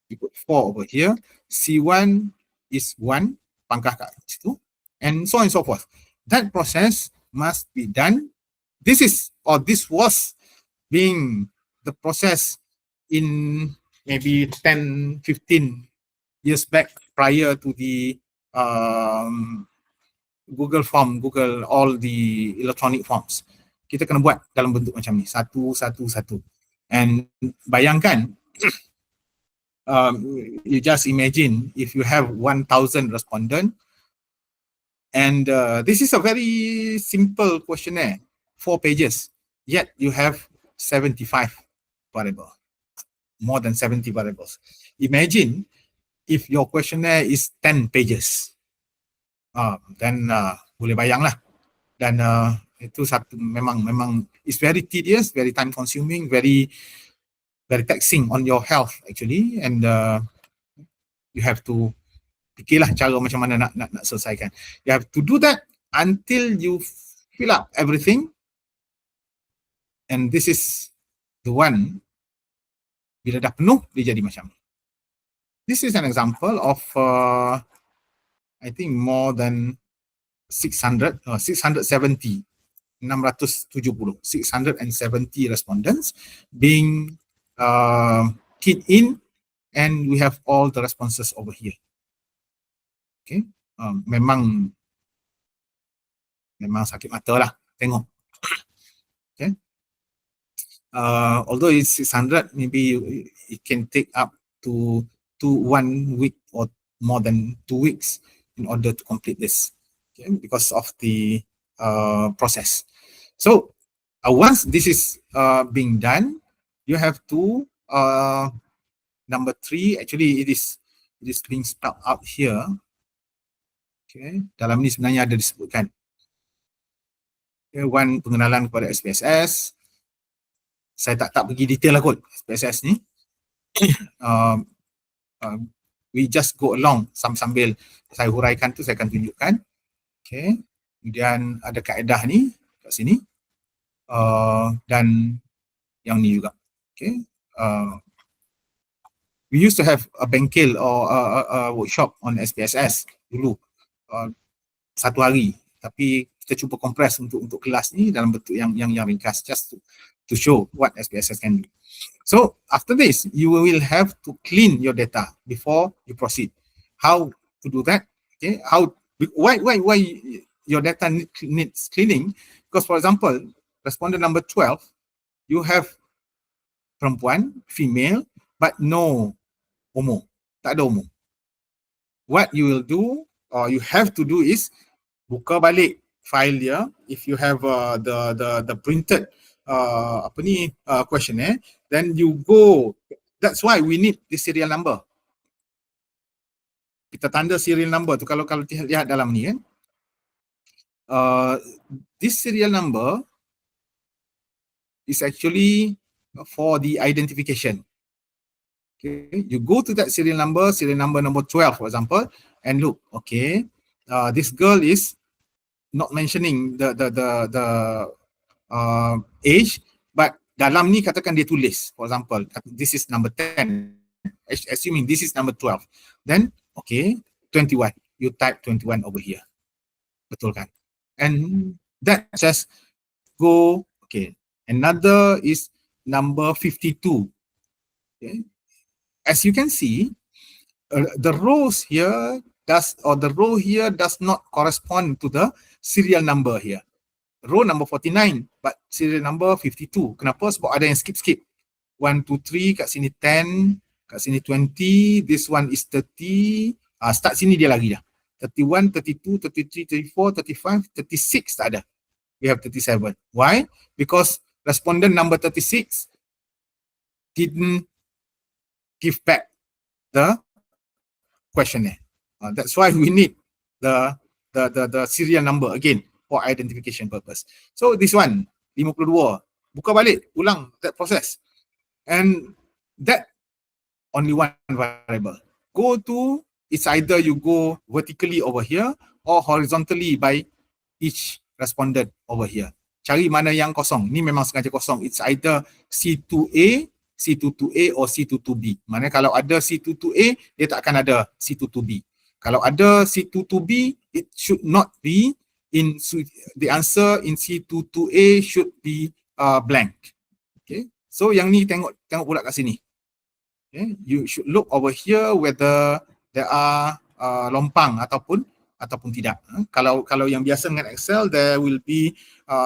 [SPEAKER 1] You put 4 over here. C1 is 1, pangkah kat situ, and so on and so forth. That process must be done. This was being the process in maybe 10, 15 years back, prior to the Google form, all the electronic forms. Kita kena buat dalam bentuk macam ni, satu. And bayangkan, you just imagine if you have 1,000 respondent, and this is a very simple questionnaire, 4 pages, yet you have 75 variables, more than 70 variables. Imagine if your questionnaire is 10 pages, then boleh bayang lah. Dan itu satu, memang it's very tedious, very time consuming, very taxing on your health actually, and you have to fikirlah cara macam mana nak selesaikan. You have to do that until you fill up everything, and this is the one, bila dah penuh dia jadi macam ni. This is an example of I think more than 670 respondents being keyed in, and we have all the responses over here. Okay, memang sakit mata lah tengok. Okay, although it's 600, maybe it can take up to 1 week or more than 2 weeks in order to complete this, okay, because of the process. So once this is being done, you have to number 3, actually it is being spelled out here. Okay, dalam ni sebenarnya ada disebutkan. Okay, 1, pengenalan kepada SPSS. Saya tak pergi detail lah kot SPSS ni. We just go along sambil saya huraikan tu, saya akan tunjukkan. Okay, kemudian ada kaedah ni kat sini, dan yang ni juga. Okay, we used to have a bengkel or a workshop on SPSS dulu, 1 hari, tapi kita cuba kompres untuk kelas ni dalam bentuk yang ringkas, just to show what SPSS can do. So after this, you will have to clean your data before you proceed. How to do that? Okay, why your data needs cleaning? Because for example, respondent number 12, you have perempuan, female, but no umur. Tak ada umur. What you will do, or you have to do is, buka balik file dia. If you have the printed questionnaire, then you go. That's why we need the serial number. Kita tanda serial number tu kalau lihat dalam ni kan. This serial number is actually for the identification. Okay, you go to that serial number number 12 for example, and look, okay, this girl is not mentioning the age, but dalam ni katakan dia tulis, for example, this is number 10, assuming this is number 12, then okay, 21, you type 21 over here, betul kan? And that just go, okay, another is number 52, okay. As you can see, the rows here the row here does not correspond to the serial number here. Row number 49, but serial number 52. Kenapa? Sebab ada yang skip. 1, 2, 3, kat sini 10, kat sini 20, this one is 30. Start sini dia lagi dah. 31, 32, 33, 34, 35, 36 tak ada. We have 37. Why? Because respondent number 36 didn't give back the questionnaire. That's why we need the serial number again for identification purpose. So this one 52, buka balik, ulang that process, and that only one variable. Go to, it's either you go vertically over here or horizontally by each respondent over here. Cari mana yang kosong. Ni memang sengaja kosong. It's either C2A, C22A or C22B. Mana kalau ada C22A, dia tak akan ada C22B. Kalau ada C22B, it should not be in, the answer in C22A should be blank. Okay. So yang ni tengok pula kat sini. Okay. You should look over here whether there are lompang ataupun tidak. Kalau yang biasa dengan Excel, there will be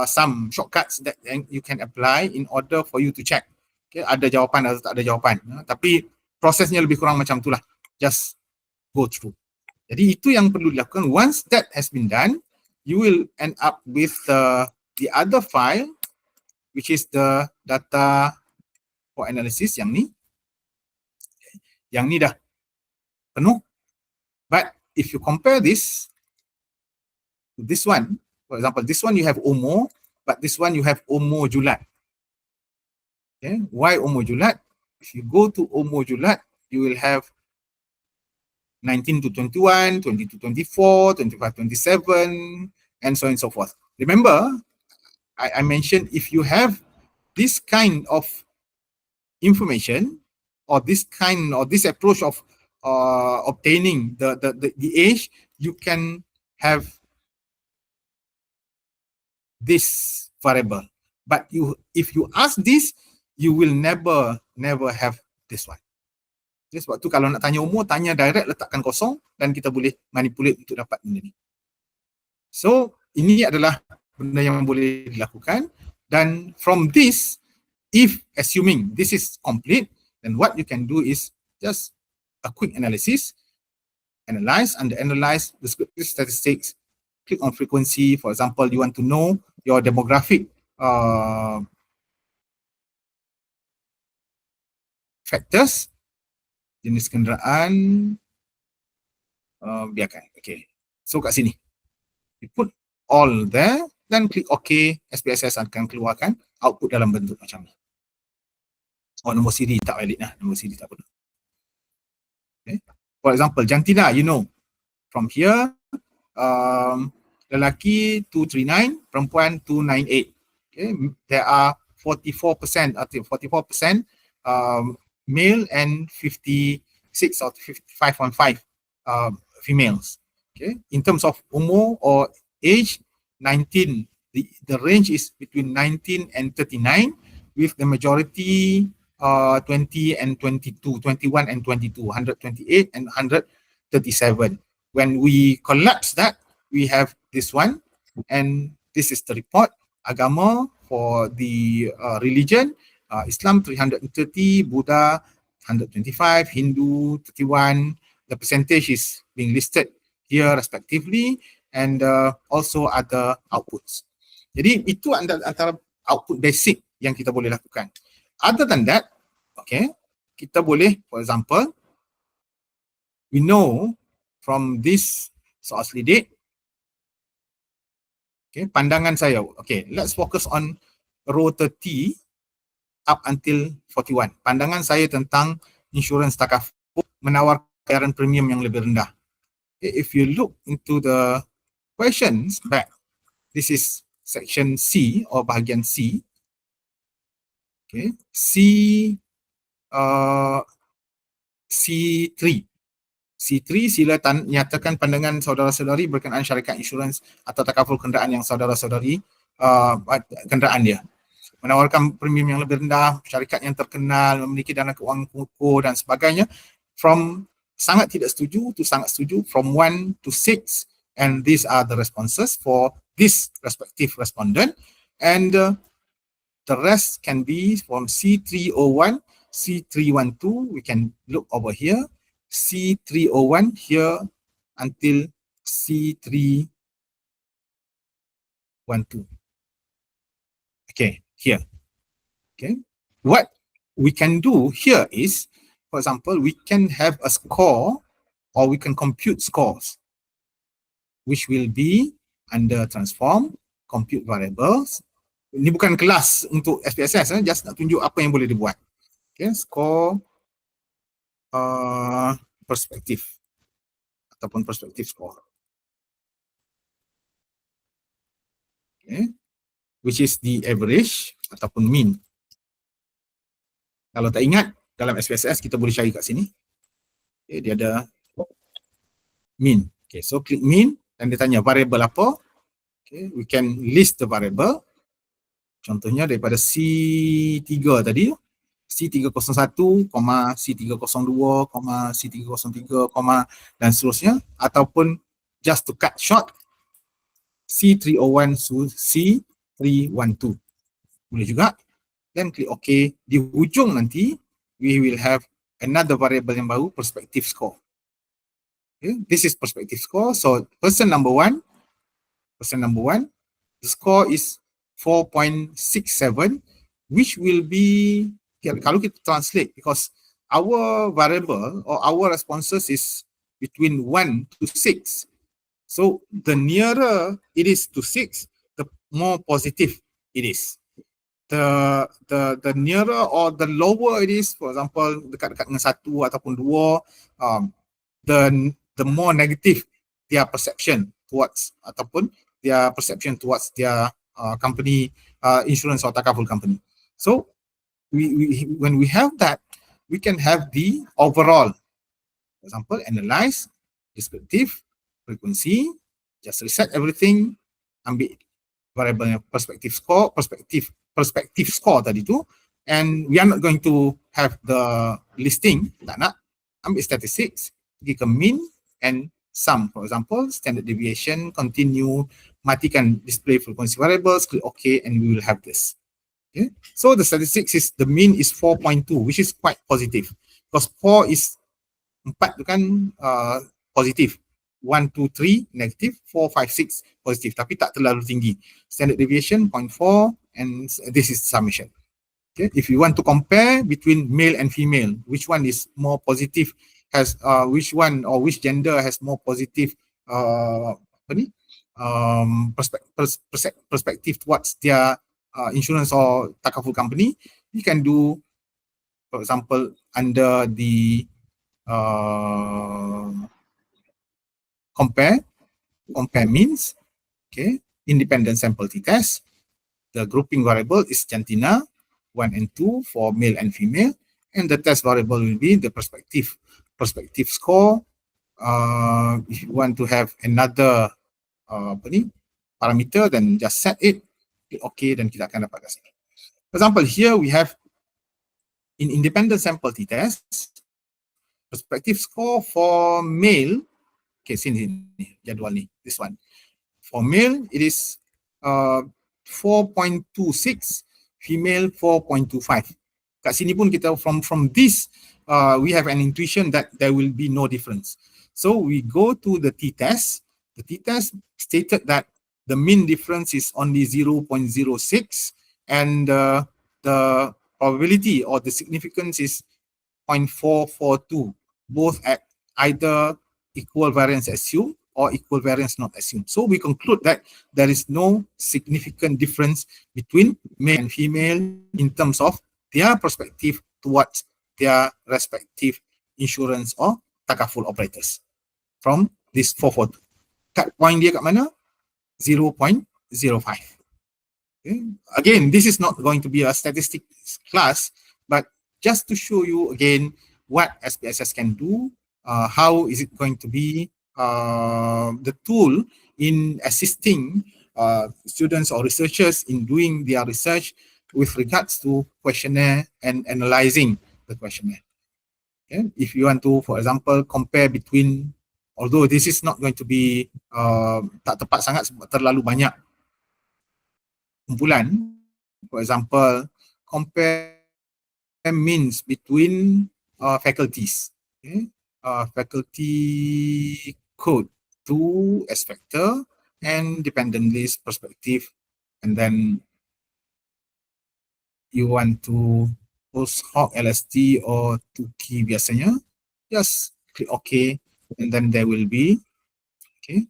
[SPEAKER 1] some shortcuts that you can apply in order for you to check. Okay, ada jawapan atau tak ada jawapan. Tapi prosesnya lebih kurang macam itulah. Just go through. Jadi itu yang perlu dilakukan. Once that has been done, you will end up with the other file, which is the data for analysis yang ni. Yang ni dah penuh. But if you compare this to this one, for example, this one you have umur, but this one you have umur julat. Okay. Why umur julat? If you go to umur julat, you will have 19 to 21, 20 to 24, 25 to 27, and so on and so forth. Remember, I mentioned if you have this kind of information or this approach of obtaining the age, you can have this variable. But if you ask this, you will never have this one. Jadi sebab tu kalau nak tanya umur, tanya direct, letakkan kosong dan kita boleh manipulate untuk dapat benda ni. So ini adalah benda yang boleh dilakukan, dan from this, if assuming this is complete, then what you can do is just a quick analysis, analyze, under analyze descriptive statistics, click on frequency. For example, you want to know your demographic factors, jenis kenderaan, biarkan. Okay. So kat sini, you put all there, then click OK. SPSS akan keluarkan output dalam bentuk macam ni. Oh, nombor siri tak valid lah. Nombor siri tak perlu. Okay. For example, jantina, you know, from here, lelaki 239, perempuan 298. Okay. There are 44% male and 56 or 55.5 females. Okay. In terms of umur or age, 19, the range is between 19 and 39, with the majority 20 and 22, 21 and 22, 128 and 137. When we collapse that, we have this one, and this is the report. Agama for the religion, Islam 330, Buddha 125, Hindu 31. The percentage is being listed here respectively, and also other outputs. Jadi itu antara output basic yang kita boleh lakukan. Other than that, okay, kita boleh, for example, we know from this source lidik, okay, pandangan saya, okay, let's focus on row 30 up until 41. Pandangan saya tentang insurans takaful menawarkan bayaran premium yang lebih rendah. Okay, if you look into the questions back, this is section C or bahagian C. Okay, C3. C3, sila nyatakan pandangan saudara-saudari berkenaan syarikat insurans atau takaful kenderaan yang saudara-saudari kenderaan dia. Menawarkan premium yang lebih rendah, syarikat yang terkenal, memiliki dana keuangan kukuh dan sebagainya. From sangat tidak setuju to sangat setuju, from 1 to 6, and these are the responses for this respective respondent. And the rest can be from C301, C312, we can look over here, C301 here until C312. Okay, here. Okay, what we can do here is, for example, we can have a score or we can compute scores, which will be under transform, compute variables. Ini bukan kelas untuk SPSS, just nak tunjuk apa yang boleh dibuat. Okay, score perspektif ataupun perspektif score. Okay, which is the average ataupun mean. Kalau tak ingat, dalam SPSS kita boleh cari kat sini. Okay, dia ada mean. Okay, so click mean dan dia tanya variable apa. Okay, we can list the variable. Contohnya daripada C3 tadi, C301, C302, C303, dan seterusnya, ataupun just to cut short, C301 to C312. Boleh juga. Then klik OK. Di hujung nanti, we will have another variable yang baru, perspective score. Okay, this is perspective score. So person number one, the score is 4.67, which will be, kalau kita translate, because our variable or our responses is between 1 to 6. So the nearer it is to 6, the more positive it is. The nearer or the lower it is, for example, dekat-dekat dengan 1 ataupun 2, the more negative their perception towards ataupun their perception towards their company, insurance or takaful company. So when we have that, we can have the overall, for example, analyze, descriptive, frequency, just reset everything, ambil variable perspective score tadi tu, and we are not going to have the listing, tak nak, ambil statistics, pergi ke mean and sum, for example, standard deviation, continue, matikan display frequency variables, click OK, and we will have this. Okay, so the statistics is, the mean is 4.2, which is quite positive, because 4 is 4 tu kan positif, 1, 2, 3 negatif, 4, 5, 6 positif, tapi tak terlalu tinggi. Standard deviation 0.4, and this is summation. Okay, if you want to compare between male and female, which one is more positive, has which one or which gender has more positive perspective towards their insurance or takaful company, you can do, for example, under the compare means, okay, independent sample t-test. The grouping variable is Gentina 1 and 2 for male and female, and the test variable will be the perspective score. If you want to have another parameter, then just set it, okay, dan kita akan dapat kat sini. For example, here we have in independent sample t-test, perspective score for male, okay, sini jadual ni, this one. For male, it is 4.26, female 4.25. Kat sini pun kita from this we have an intuition that there will be no difference. So we go to the t-test. The t-test stated that the mean difference is only 0.06 and the probability or the significance is 0.442, both at either equal variance assumed or equal variance not assumed. So we conclude that there is no significant difference between male and female in terms of their perspective towards their respective insurance or takaful operators from this 442. Cut point dia kat mana? 0.05. Okay. Again, this is not going to be a statistics class, but just to show you again what SPSS can do, how is it going to be the tool in assisting students or researchers in doing their research with regards to questionnaire and analyzing the questionnaire. Okay. If you want to, for example, compare between, although this is not going to be tak tepat sangat sebab terlalu banyak kumpulan, for example, compare means between faculties. Okay. Faculty code to S factor and dependent list perspective, and then you want to post hoc LST or 2 key biasanya, just click OK, and then there will be, okay,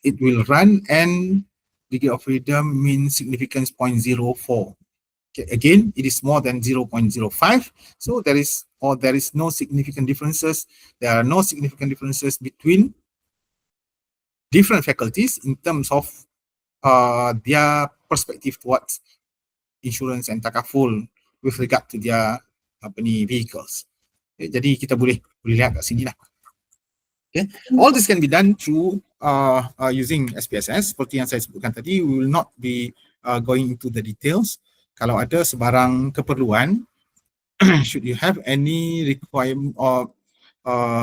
[SPEAKER 1] it will run and degree of freedom means significance 0.04. Okay, again, it is more than 0.05. So there is no significant differences. There are no significant differences between different faculties in terms of their perspective towards insurance and takaful with regard to their vehicles. Okay, jadi kita boleh lihat kat sini lah. Okay. All this can be done through using SPSS. Seperti yang saya sebutkan tadi, we will not be going into the details. Kalau ada sebarang keperluan, should you have any requirement or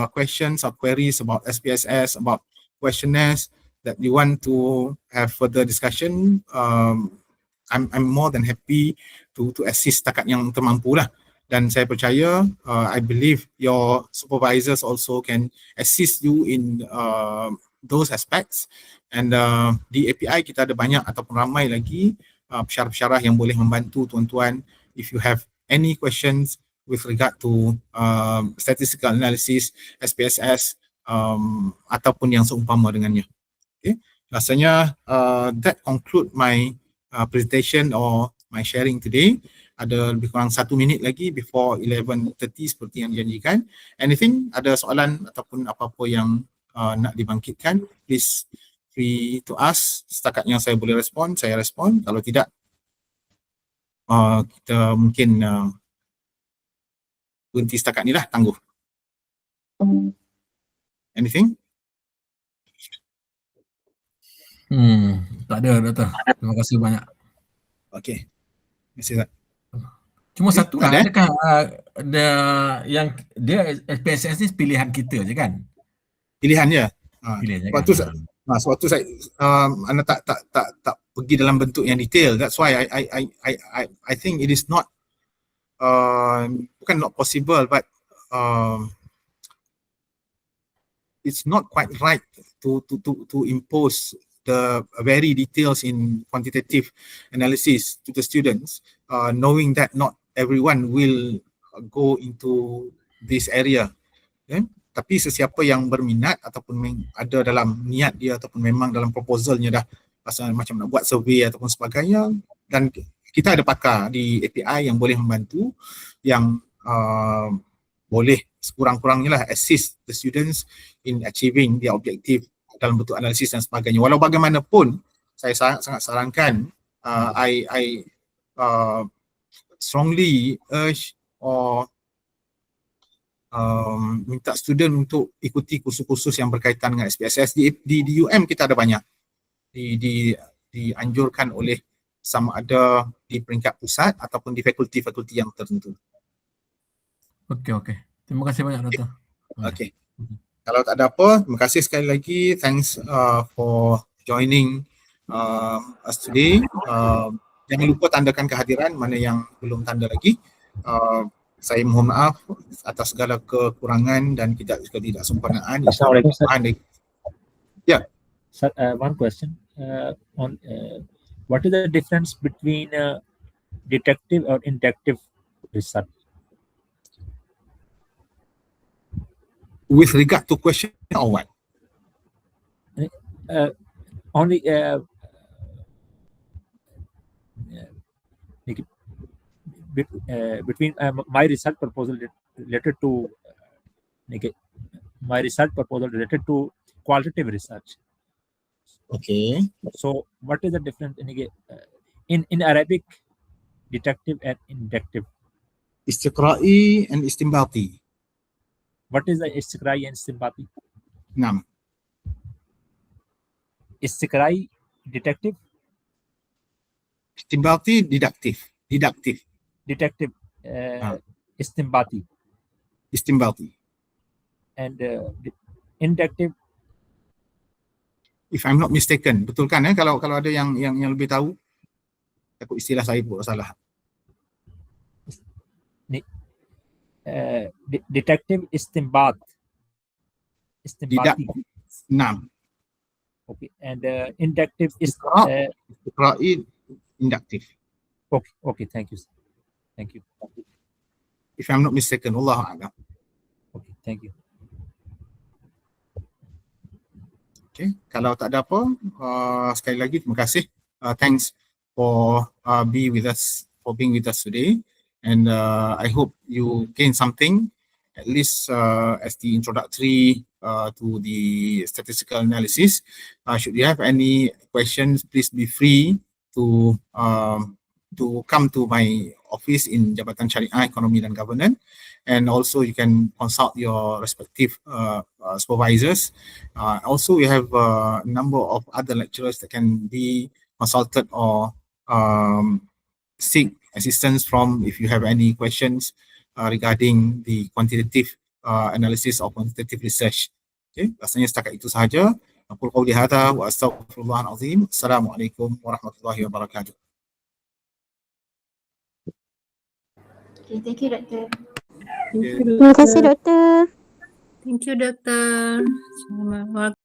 [SPEAKER 1] questions or queries about SPSS, about questionnaires that you want to have further discussion, I'm more than happy to assist setakat yang termampu lah. Dan saya percaya, I believe your supervisors also can assist you in those aspects. And di API kita ada banyak ataupun ramai lagi pensyarah-pensyarah yang boleh membantu tuan-tuan if you have any questions with regard to statistical analysis, SPSS, ataupun yang seumpama dengannya. Okay. Rasanya that conclude my presentation or my sharing today. Ada lebih kurang 1 minit lagi before 11:30 seperti yang dijanjikan. Anything, ada soalan ataupun apa-apa yang nak dibangkitkan, please free to ask. Setakat yang saya boleh respon, saya respon. Kalau tidak, kita mungkin berhenti setakat ni lah, tangguh. Anything?
[SPEAKER 2] Tak ada, Doktor. Terima kasih banyak.
[SPEAKER 1] Okay. Terima kasih, Zat.
[SPEAKER 2] Cuma satu lah, adakah ada yang dia SPSS ni pilihan kita je kan?
[SPEAKER 1] Pilihan je.
[SPEAKER 2] Pilihan je
[SPEAKER 1] sebab
[SPEAKER 2] kan?
[SPEAKER 1] Sebab tu saya anda tak pergi dalam bentuk yang detail. That's why I think it is not bukan not possible, but it's not quite right to impose the very details in quantitative analysis to the students, knowing that not everyone will go into this area. Okay? Tapi sesiapa yang berminat ataupun ada dalam niat dia ataupun memang dalam proposalnya dah pasal macam nak buat survey ataupun sebagainya, dan kita ada pakar di API yang boleh membantu, yang boleh sekurang-kurangnya lah assist the students in achieving their objective dalam bentuk analisis dan sebagainya. Walau bagaimanapun, saya sangat sarankan, I strongly urge or minta student untuk ikuti kursus-kursus yang berkaitan dengan SPSS. Di UM kita ada banyak. Dianjurkan oleh sama ada di peringkat pusat ataupun di fakulti-fakulti yang tertentu.
[SPEAKER 2] Okey. Terima kasih banyak, Doktor.
[SPEAKER 1] Okey. Kalau tak ada apa, terima kasih sekali lagi. Thanks for joining us today. Jangan lupa tandakan kehadiran, mana yang belum tanda lagi. Saya mohon maaf atas segala kekurangan dan ketidaksempurnaan.
[SPEAKER 3] Assalamualaikum, sir.
[SPEAKER 1] Yeah.
[SPEAKER 3] Sir, one question. What is the difference between detective or inductive research?
[SPEAKER 1] With regard to question or what?
[SPEAKER 3] Only between my research proposal related to qualitative research.
[SPEAKER 1] Okay.
[SPEAKER 3] So what is the difference in Arabic, detective and inductive?
[SPEAKER 1] Istiqra'i and istinbati.
[SPEAKER 3] What is the istiqra'i and istinbati?
[SPEAKER 1] Naam.
[SPEAKER 3] Istiqra'i detective,
[SPEAKER 1] Istinbati deductive.
[SPEAKER 3] detective istinbati,
[SPEAKER 1] Istinbati.
[SPEAKER 3] and inductive.
[SPEAKER 1] If I'm not mistaken, betul kan kalau ada yang lebih tahu? Takut istilah saya pun salah.
[SPEAKER 3] Detective istinbat. Istinbati.
[SPEAKER 1] Naam.
[SPEAKER 3] Okay, and inductive is
[SPEAKER 1] Istiqra'i inductive.
[SPEAKER 3] Okay, thank you, sir. Thank you.
[SPEAKER 1] If I'm not mistaken, Allahu a'lam.
[SPEAKER 3] Okay, thank you.
[SPEAKER 1] Okay, kalau tak ada apa, sekali lagi terima kasih. Thanks for being with us today, and I hope you gain something, at least as the introductory to the statistical analysis. Should you have any questions, please be free to come to my office in Jabatan Syariah Ekonomi dan Governance, and also you can consult your respective supervisors. Also, we have a number of other lecturers that can be consulted or seek assistance from if you have any questions regarding the quantitative analysis or quantitative research. Okay, rasanya setakat itu sahaja. Aku qauli hadza wa astaghfirullahal azim. Assalamualaikum warahmatullahi wabarakatuh.
[SPEAKER 4] Okay, thank you, Doktor.
[SPEAKER 5] Terima kasih, Doktor.
[SPEAKER 4] Thank you, Doktor. Selamat